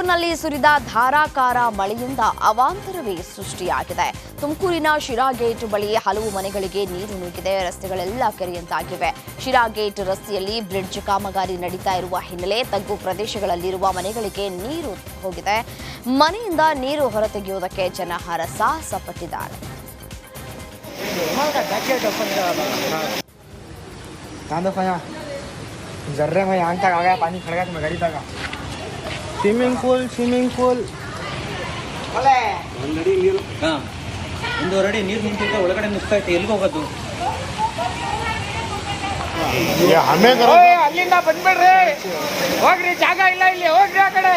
ತುಮಕೂರಿನಲ್ಲಿ ಸುರಿದ ಧಾರಾಕಾರ ಮಳೆಯಿಂದ ಅವಾಂತರವೇ ಸೃಷ್ಟಿಯಾಗಿದೆ. ತುಮಕೂರಿನ ಶಿರಾ ಗೇಟ್ ಬಳಿ ಹಲವು ಮನೆಗಳಿಗೆ ನೀರು ನುಗ್ಗಿದೆ. ರಸ್ತೆಗಳೆಲ್ಲ ಕೆರೆಯಂತಾಗಿವೆ. ಶಿರಾ ಗೇಟ್ ರಸ್ತೆಯಲ್ಲಿ ಬ್ರಿಡ್ಜ್ ಕಾಮಗಾರಿ ನಡೀತಾ ಇರುವ ಹಿನ್ನೆಲೆ ತಗ್ಗು ಪ್ರದೇಶಗಳಲ್ಲಿರುವ ಮನೆಗಳಿಗೆ ನೀರು ಹೋಗಿದೆ. ಮನೆಯಿಂದ ನೀರು ಹೊರತೆಗೆಯುವುದಕ್ಕೆ ಜನ ಹರಸಾಹಸ ಪಟ್ಟಿದ್ದಾರೆ. जर्रे में यहाँ तक आ गया, पानी खड़ गया तो मैं गाड़ी तक स्विमिंग पूल ऑलरेडी ನೀರು ಒಂದೂವರೆ ನೀರು ನಿಂತಿದೆ. ಒಳಗಡೆ ನುಗ್ತಾ ಇತ್ತು. ಎಲ್ಲಿಗೆ ಹೋಗೋದು? ಅಲ್ಲಿಂದ ಬಂದ್ಬಿಡ್ರಿ, ಹೋಗ್ರಿ, ಜಾಗ ಇಲ್ಲ ಇಲ್ಲಿ, ಹೋಗ್ರಿ ಆ ಕಡೆ.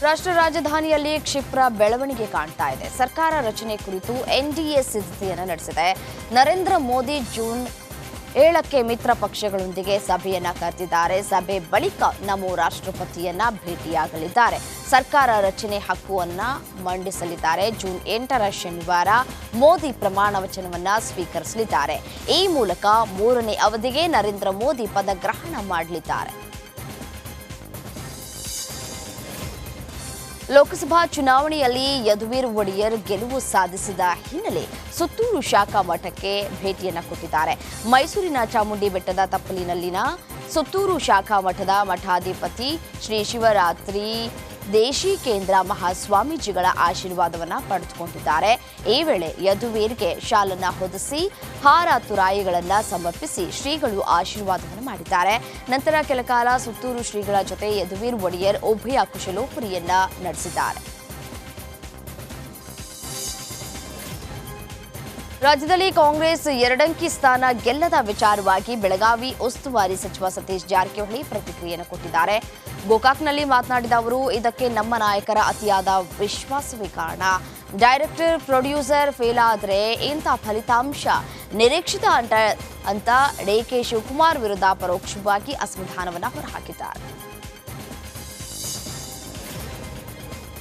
ರಾಷ್ಟ್ರ ರಾಜಧಾನಿಯಲ್ಲಿ ಕ್ಷಿಪ್ರ ಬೆಳವಣಿಗೆ ಕಾಣ್ತಾ ಇದೆ. ಸರ್ಕಾರ ರಚನೆ ಕುರಿತು ಎನ್ಡಿಎ ಸಿದ್ಧತೆಯನ್ನು ನಡೆಸಿದೆ. ನರೇಂದ್ರ ಮೋದಿ ಜೂನ್ 7ಕ್ಕೆ ಮಿತ್ರ ಪಕ್ಷಗಳೊಂದಿಗೆ ಸಭೆಯನ್ನ ಕರೆದಿದ್ದಾರೆ. ಸಭೆ ಬಳಿಕ ನಮೋ ರಾಷ್ಟ್ರಪತಿಯನ್ನ ಭೇಟಿಯಾಗಲಿದ್ದಾರೆ. ಸರ್ಕಾರ ರಚನೆ ಹಕ್ಕುವನ್ನ ಮಂಡಿಸಲಿದ್ದಾರೆ. ಜೂನ್ 8ರ ಶನಿವಾರ ಮೋದಿ ಪ್ರಮಾಣ ವಚನವನ್ನ ಸ್ವೀಕರಿಸಲಿದ್ದಾರೆ. ಈ ಮೂಲಕ 3ನೇ ಅವಧಿಗೆ ನರೇಂದ್ರ ಮೋದಿ ಪದಗ್ರಹಣ ಮಾಡಲಿದ್ದಾರೆ. ಲೋಕಸಭಾ ಚುನಾವಣೆಯಲ್ಲಿ ಯದುವೀರ್ ಒಡೆಯರ್ ಗೆಲುವು ಸಾಧಿಸಿದ ಹಿನ್ನೆಲೆ ಸುತ್ತೂರು ಶಾಖಾ ಮಠಕ್ಕೆ ಭೇಟಿಯನ್ನು ಕೊಟ್ಟಿದ್ದಾರೆ. ಮೈಸೂರಿನ ಚಾಮುಂಡಿ ಬೆಟ್ಟದ ತಪ್ಪಲಿನಲ್ಲಿನ ಸುತ್ತೂರು ಶಾಖಾ ಮಠದ ಮಠಾಧಿಪತಿ ಶ್ರೀ ಶಿವರಾತ್ರಿ ದೇಶಿಕೇಂದ್ರ ಮಹಾಸ್ವಾಮೀಜಿಗಳ ಆಶೀರ್ವಾದವನ್ನು ಪಡೆದುಕೊಂಡಿದ್ದಾರೆ. ಈ ವೇಳೆ ಯದುವೀರ್ಗೆ ಶಾಲನ್ನ ಹೊದಿಸಿ ಹಾರ ತುರಾಯಿಗಳನ್ನು ಸಮರ್ಪಿಸಿ ಶ್ರೀಗಳು ಆಶೀರ್ವಾದವನ್ನು ಮಾಡಿದ್ದಾರೆ. ನಂತರ ಕೆಲಕಾಲ ಸುತ್ತೂರು ಶ್ರೀಗಳ ಜೊತೆ ಯದುವೀರ್ ಒಡೆಯರ್ ಉಭಯ ಕುಶಲೋಪರಿಯನ್ನ ನಡೆಸಿದ್ದಾರೆ. ರಾಜ್ಯದಲ್ಲಿ ಕಾಂಗ್ರೆಸ್ 2 ಅಂಕಿ ಸ್ಥಾನ ಗೆಲ್ಲದ ವಿಚಾರವಾಗಿ ಬೆಳಗಾವಿ ಉಸ್ತುವಾರಿ ಸಚಿವ ಸತೀಶ್ ಜಾರಕಿಹೊಳಿ ಪ್ರತಿಕ್ರಿಯೆಯನ್ನು ಕೊಟ್ಟಿದ್ದಾರೆ. ಗೋಕಾಕ್ನಲ್ಲಿ ಮಾತನಾಡಿದ ಅವರು, ಇದಕ್ಕೆ ನಮ್ಮ ನಾಯಕರ ಅತಿಯಾದ ವಿಶ್ವಾಸವೇ ಕಾರಣ. ಡೈರೆಕ್ಟರ್ ಪ್ರೊಡ್ಯೂಸರ್ ಫೇಲ್ ಆದರೆ ಇಂಥ ಫಲಿತಾಂಶ ನಿರೀಕ್ಷಿತ ಅಂತ ಡಿಕೆ ಶಿವಕುಮಾರ್ ವಿರುದ್ಧ ಪರೋಕ್ಷವಾಗಿ ಅಸಮಾಧಾನವನ್ನು ಹೊರಹಾಕಿದ್ದಾರೆ.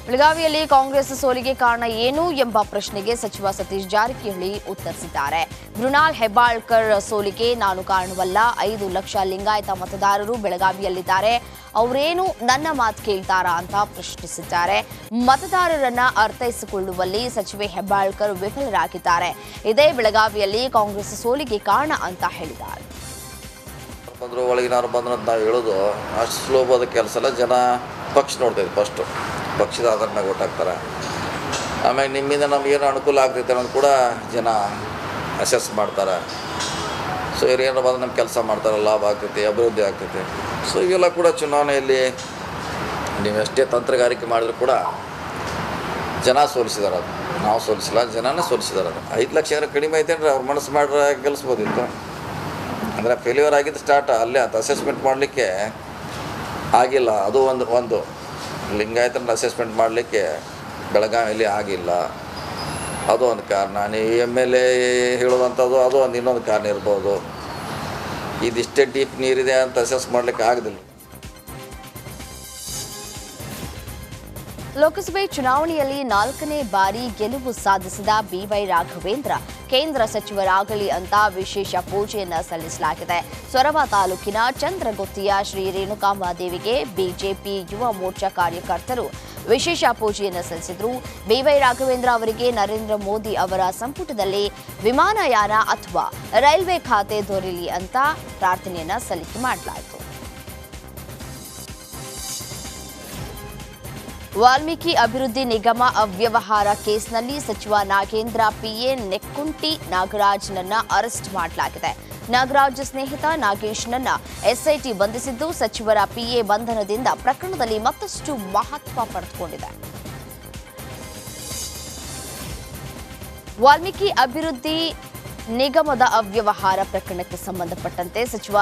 ಬೆಳಗಾವಿಯಲ್ಲಿ ಕಾಂಗ್ರೆಸ್ ಸೋಲಿಗೆ ಕಾರಣ ಏನು ಎಂಬ ಪ್ರಶ್ನೆಗೆ ಸಚಿವ ಸತೀಶ್ ಜಾರಕಿಹೊಳಿ ಉತ್ತರಿಸಿದ್ದಾರೆ. ಮೃಣಾಲ್ ಹೆಬ್ಬಾಳ್ಕರ್ ಸೋಲಿಗೆ ನಾನು ಕಾರಣವಲ್ಲ. 5 ಲಕ್ಷ ಲಿಂಗಾಯತ ಮತದಾರರು ಬೆಳಗಾವಿಯಲ್ಲಿದ್ದಾರೆ. ಅವರೇನು ನನ್ನ ಮಾತು ಕೇಳ್ತಾರಾ ಅಂತ ಪ್ರಶ್ನಿಸಿದ್ದಾರೆ. ಮತದಾರರನ್ನ ಅರ್ಥೈಸಿಕೊಳ್ಳುವಲ್ಲಿ ಸಚಿವೆ ಹೆಬ್ಬಾಳ್ಕರ್ ವಿಫಲರಾಗಿದ್ದಾರೆ. ಇದೇ ಬೆಳಗಾವಿಯಲ್ಲಿ ಕಾಂಗ್ರೆಸ್ ಸೋಲಿಗೆ ಕಾರಣ ಅಂತ ಹೇಳಿದ್ದಾರೆ. ಒಳಗಿನವ್ರು ಬಂದ್ರು ಅಂತ ನಾವು ಹೇಳೋದು ಅಷ್ಟು ಸುಲಭವಾದ ಕೆಲಸ ಅಲ್ಲ. ಜನ ಪಕ್ಷ ನೋಡ್ತಾಯಿದ್ರು. ಫಸ್ಟು ಪಕ್ಷದ ಆಧಾರ ಮೇಲೆ ಓಟ್ ಹಾಕ್ತಾರೆ. ಆಮೇಲೆ ನಿಮ್ಮಿಂದ ನಮಗೇನು ಅನುಕೂಲ ಆಗ್ತೈತೆ ಅನ್ನೋದು ಕೂಡ ಜನ ಅಸೆಸ್ ಮಾಡ್ತಾರೆ. ಸೊ ಇವ್ರು ಏನಾರು ಬಂದು ನಮ್ಮ ಕೆಲಸ ಮಾಡ್ತಾರೆ, ಲಾಭ ಆಗ್ತೈತಿ, ಅಭಿವೃದ್ಧಿ ಆಗ್ತೈತಿ. ಸೊ ಇವೆಲ್ಲ ಕೂಡ ಚುನಾವಣೆಯಲ್ಲಿ ನೀವು ಎಷ್ಟೇ ತಂತ್ರಗಾರಿಕೆ ಮಾಡಿದ್ರು ಕೂಡ ಜನ ಸೋಲಿಸಿದಾರೆ. ಅದು ನಾವು ಸೋಲಿಸಿಲ್ಲ, ಜನನೇ ಸೋಲಿಸಿದಾರೆ. ಅದು 5 ಲಕ್ಷ ಕಡಿಮೆ ಐತೆ ಅಂದರೆ ಅವ್ರು ಮನಸ್ಸು ಮಾಡ್ರೆ ಗೆಲ್ಲಿಸ್ಬೋದಿತ್ತು. ಅಂದರೆ ಫೇಲ್ಯೂರ್ ಆಗಿದ್ದು ಸ್ಟಾರ್ಟ್ ಅಲ್ಲೇ ಅದು ಅಸೆಸ್ಮೆಂಟ್ ಮಾಡಲಿಕ್ಕೆ ಆಗಿಲ್ಲ. ಅದು ಒಂದು ಲಿಂಗಾಯತನ ಅಸೆಸ್ಮೆಂಟ್ ಮಾಡಲಿಕ್ಕೆ ಬೆಳಗಾವಿಯಲ್ಲಿ ಆಗಿಲ್ಲ. ಅದು ಒಂದು ಕಾರಣ. ನೀವು MLA ಹೇಳೋದಂಥದ್ದು ಅದು ಒಂದು ಇನ್ನೊಂದು ಕಾರಣ ಇರ್ಬೋದು. ಇದಿಷ್ಟೇ ಡೀಪ್ ನೀರಿದೆ ಅಂತ ಅಸೆಸ್ ಮಾಡಲಿಕ್ಕೆ ಆಗೋದಿಲ್ಲ. ಲೋಕಸಭೆ ಚುನಾವಣೆಯಲ್ಲಿ 4ನೇ ಬಾರಿ ಗೆಲುವು ಸಾಧಿಸಿದ BY ರಾಘವೇಂದ್ರ ಕೇಂದ್ರ ಸಚಿವರಾಗಲಿ ಅಂತ ವಿಶೇಷ ಪೂಜೆಯನ್ನ ಸಲ್ಲಿಸಲಾಗಿದೆ. ಸೊರಬ ತಾಲೂಕಿನ ಚಂದ್ರಗುತ್ತಿಯ ಶ್ರೀ ರೇಣುಕಾಂಬಾದೇವಿಗೆ ಬಿಜೆಪಿ ಯುವ ಮೋರ್ಚಾ ಕಾರ್ಯಕರ್ತರು ವಿಶೇಷ ಪೂಜೆಯನ್ನು ಸಲ್ಲಿಸಿದರು. BY ರಾಘವೇಂದ್ರ ಅವರಿಗೆ ನರೇಂದ್ರ ಮೋದಿ ಅವರ ಸಂಪುಟದಲ್ಲಿ ವಿಮಾನಯಾನ ಅಥವಾ ರೈಲ್ವೆ ಖಾತೆ ದೊರೆಯಲಿ ಅಂತ ಪ್ರಾರ್ಥನೆಯನ್ನ ಸಲ್ಲಿಕೆ ಮಾಡಲಾಯಿತು. ವಾಲ್ಮೀಕಿ ಅಭಿವೃದ್ಧಿ ನಿಗಮ ಅವ್ಯವಹಾರ ಕೇಸ್ನಲ್ಲಿ ಸಚಿವ ನಾಗೇಂದ್ರ PA ನೆಕ್ಕುಂಟಿ ನಾಗರಾಜ್ನನ್ನ ಅರೆಸ್ಟ್ ಮಾಡಲಾಗಿದೆ. ನಾಗರಾಜ್ ಸ್ನೇಹಿತ ನಾಗೇಶ್ನನ್ನ SIT ಬಂಧಿಸಿದ್ದು ಸಚಿವರ PA ಬಂಧನದಿಂದ ಪ್ರಕರಣದಲ್ಲಿ ಮತ್ತಷ್ಟು ಮಹತ್ವ ಪಡೆದುಕೊಂಡಿದೆ. ವಾಲ್ಮೀಕಿ ಅಭಿವೃದ್ಧಿ ನಿಗಮದ ಅವ್ಯವಹಾರ ಪ್ರಕರಣಕ್ಕೆ ಸಂಬಂಧಪಟ್ಟಂತೆ ಸಚಿವ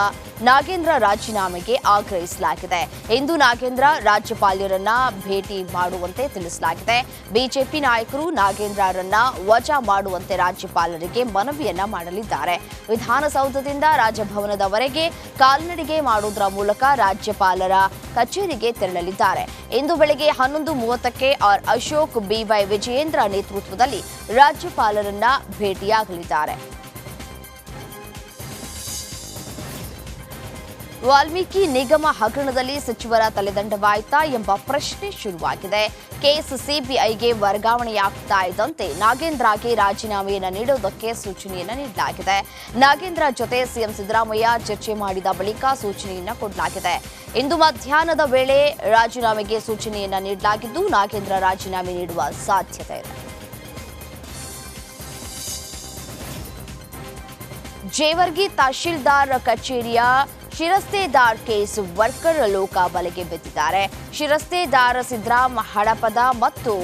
ನಾಗೇಂದ್ರ ರಾಜೀನಾಮೆಗೆ ಆಗ್ರಹಿಸಲಾಗಿದೆ. ಇಂದು ನಾಗೇಂದ್ರ ರಾಜ್ಯಪಾಲರನ್ನ ಭೇಟಿ ಮಾಡುವಂತೆ ತಿಳಿಸಲಾಗಿದೆ. ಬಿಜೆಪಿ ನಾಯಕರು ನಾಗೇಂದ್ರರನ್ನ ವಜಾ ಮಾಡುವಂತೆ ರಾಜ್ಯಪಾಲರಿಗೆ ಮನವಿಯನ್ನ ಮಾಡಲಿದ್ದಾರೆ. ವಿಧಾನಸೌಧದಿಂದ ರಾಜಭವನದವರೆಗೆ ಕಾಲ್ನಡಿಗೆ ಮಾಡುವುದರ ಮೂಲಕ ರಾಜ್ಯಪಾಲರ ಕಚೇರಿಗೆ ತೆರಳಲಿದ್ದಾರೆ. ಇಂದು ಬೆಳಗ್ಗೆ 11:30ಕ್ಕೆ ಅಶೋಕ್ BY ವಿಜಯೇಂದ್ರ ನೇತೃತ್ವದಲ್ಲಿ ರಾಜ್ಯಪಾಲರನ್ನ ಭೇಟಿಯಾಗಲಿದ್ದಾರೆ. ವಾಲ್ಮೀಕಿ ನಿಗಮ ಹಗರಣದಲ್ಲಿ ಸಚಿವರ ತಲೆದಂಡವಾಯ್ತಾ ಎಂಬ ಪ್ರಶ್ನೆ ಶುರುವಾಗಿದೆ. ಕೇಸ್ ಸಿಬಿಐಗೆ ವರ್ಗಾವಣೆಯಾಗ್ತಾ ಇದ್ದಂತೆ ನಾಗೇಂದ್ರಗೆ ರಾಜೀನಾಮೆಯನ್ನು ನೀಡುವುದಕ್ಕೆ ಸೂಚನೆಯನ್ನು ನೀಡಲಾಗಿದೆ. ನಾಗೇಂದ್ರ ಜೊತೆ ಸಿಎಂ ಸಿದ್ದರಾಮಯ್ಯ ಚರ್ಚೆ ಮಾಡಿದ ಬಳಿಕ ಸೂಚನೆಯನ್ನು ಕೊಡಲಾಗಿದೆ. ಇಂದು ಮಧ್ಯಾಹ್ನದ ವೇಳೆ ರಾಜೀನಾಮೆಗೆ ಸೂಚನೆಯನ್ನು ನೀಡಲಾಗಿದ್ದು ನಾಗೇಂದ್ರ ರಾಜೀನಾಮೆ ನೀಡುವ ಸಾಧ್ಯತೆ ಇದೆ. ಜೇವರ್ಗಿ ತಹಶೀಲ್ದಾರ್ ಕಚೇರಿಯ ಶಿರಸ್ತೇದಾರ್ ಕೇಸ್ ವರ್ಕರ್ ಲೋಕ ಬಲೆಗೆ ಬಿದ್ದಿದ್ದಾರೆ. ಶಿರಸ್ತೇದಾರ್ ಸಿದ್ದರಾಮ್ ಹಡಪದ ಮತ್ತು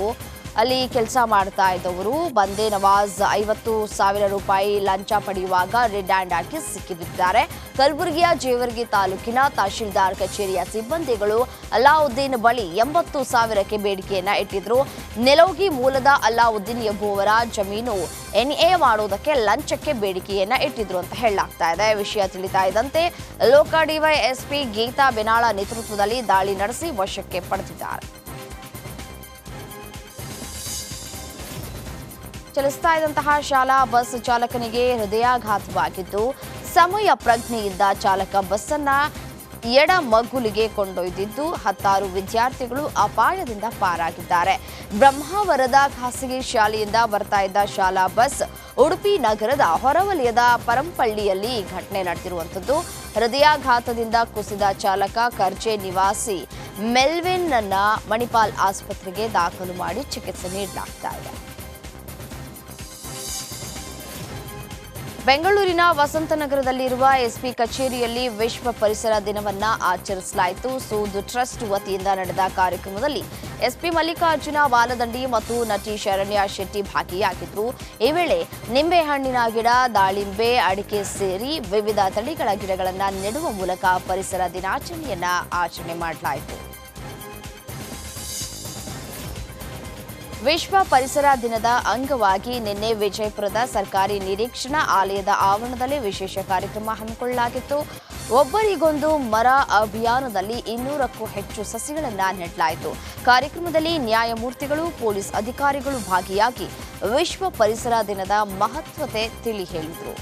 ಅಲ್ಲಿ ಕೆಲಸ ಮಾಡ್ತಾ ಇದ್ದವರು ಬಂದೇ ನವಾಜ್ 50,000 ರೂಪಾಯಿ ಲಂಚ ಪಡೆಯುವಾಗ ರೆಡ್ ಹ್ಯಾಂಡ್ ಆಗಿ ಸಿಕ್ಕಿಬಿದ್ದಾರೆ. ಕಲಬುರಗಿಯ ಜೇವರ್ಗಿ ತಾಲೂಕಿನ ತಹಶೀಲ್ದಾರ್ ಕಚೇರಿಯ ಸಿಬ್ಬಂದಿಗಳು ಅಲ್ಲಾವುದ್ದೀನ್ ಬಳಿ 80,000ಕ್ಕೆ ಬೇಡಿಕೆಯನ್ನ ಇಟ್ಟಿದ್ರು. ನೆಲೋಗಿ ಮೂಲದ ಅಲ್ಲಾವುದ್ದೀನ್ ಎಂಬುವರ ಜಮೀನು ಎನ್ಎ ಮಾಡೋದಕ್ಕೆ ಲಂಚಕ್ಕೆ ಬೇಡಿಕೆಯನ್ನ ಇಟ್ಟಿದ್ರು ಅಂತ ಹೇಳಲಾಗ್ತಾ ಇದೆ. ವಿಷಯ ತಿಳಿತಾ ಇದ್ದಂತೆ ಲೋಕ ಡಿವೈಎಸ್ಪಿ ಗೀತಾ ಬೆನಾಳ ನೇತೃತ್ವದಲ್ಲಿ ದಾಳಿ ನಡೆಸಿ ವಶಕ್ಕೆ ಪಡೆದಿದ್ದಾರೆ. ಚಲಿಸ್ತಾ ಇದ್ದಂತಹ ಶಾಲಾ ಬಸ್ ಚಾಲಕನಿಗೆ ಹೃದಯಾಘಾತವಾಗಿದ್ದು ಸಮಯ ಪ್ರಜ್ಞೆಯಿಂದ ಚಾಲಕ ಬಸ್ಸನ್ನ ಎಡ ಮಗ್ಗುಲಿಗೆ ಕೊಂಡೊಯ್ದಿದ್ದು 10 ವಿದ್ಯಾರ್ಥಿಗಳು ಅಪಾಯದಿಂದ ಪಾರಾಗಿದ್ದಾರೆ. ಬ್ರಹ್ಮಾವರದ ಖಾಸಗಿ ಶಾಲೆಯಿಂದ ಬರ್ತಾ ಇದ್ದ ಶಾಲಾ ಬಸ್ ಉಡುಪಿ ನಗರದ ಹೊರವಲಯದ ಪರಂಪಳ್ಳಿಯಲ್ಲಿ ಘಟನೆ ನಡೆದಿರುವಂಥದ್ದು. ಹೃದಯಾಘಾತದಿಂದ ಕುಸಿದ ಚಾಲಕ ಕರ್ಜೆ ನಿವಾಸಿ ಮೆಲ್ವಿನ್ ಅನ್ನ ಮಣಿಪಾಲ್ ಆಸ್ಪತ್ರೆಗೆ ದಾಖಲು ಮಾಡಿ ಚಿಕಿತ್ಸೆ ನೀಡಲಾಗ್ತಾ ಇದೆ. ಬೆಂಗಳೂರಿನ ವಸಂತನಗರದಲ್ಲಿರುವ ಎಸ್ಪಿ ಕಚೇರಿಯಲ್ಲಿ ವಿಶ್ವ ಪರಿಸರ ದಿನವನ್ನ ಆಚರಿಸಲಾಯಿತು. ಸೂದ್ ಟ್ರಸ್ಟ್ ವತಿಯಿಂದ ನಡೆದ ಕಾರ್ಯಕ್ರಮದಲ್ಲಿ ಎಸ್ಪಿ ಮಲ್ಲಿಕಾರ್ಜುನ ವಾಲದಂಡಿ ಮತ್ತು ನಟಿ ಶರಣ್ಯ ಶೆಟ್ಟಿ ಭಾಗಿಯಾಗಿದ್ದರು. ಈ ವೇಳೆ ನಿಂಬೆಹಣ್ಣಿನ ಗಿಡ, ದಾಳಿಂಬೆ, ಅಡಿಕೆ ಸೇರಿ ವಿವಿಧ ತಳಿಗಳ ಗಿಡಗಳನ್ನು ನೆಡುವ ಮೂಲಕ ಪರಿಸರ ದಿನಾಚರಣೆಯನ್ನ ಆಚರಣೆ ಮಾಡಲಾಯಿತು. ವಿಶ್ವ ಪರಿಸರ ದಿನದ ಅಂಗವಾಗಿ ನಿನ್ನೆ ವಿಜಯಪುರದ ಸರ್ಕಾರಿ ನಿರೀಕ್ಷಣಾ ಆಲಯದ ಆವರಣದಲ್ಲಿ ವಿಶೇಷ ಕಾರ್ಯಕ್ರಮ ಹಮ್ಮಿಕೊಳ್ಳಲಾಗಿತ್ತು. ಒಬ್ಬರಿಗೊಂದು ಮರ ಅಭಿಯಾನದಲ್ಲಿ 200ಕ್ಕೂ ಹೆಚ್ಚು ಸಸಿಗಳನ್ನು ನೆಡಲಾಯಿತು. ಕಾರ್ಯಕ್ರಮದಲ್ಲಿ ನ್ಯಾಯಮೂರ್ತಿಗಳು, ಪೊಲೀಸ್ ಅಧಿಕಾರಿಗಳು ಭಾಗಿಯಾಗಿ ವಿಶ್ವ ಪರಿಸರ ದಿನದ ಮಹತ್ವತೆ ತಿಳಿ ಹೇಳಿದರು.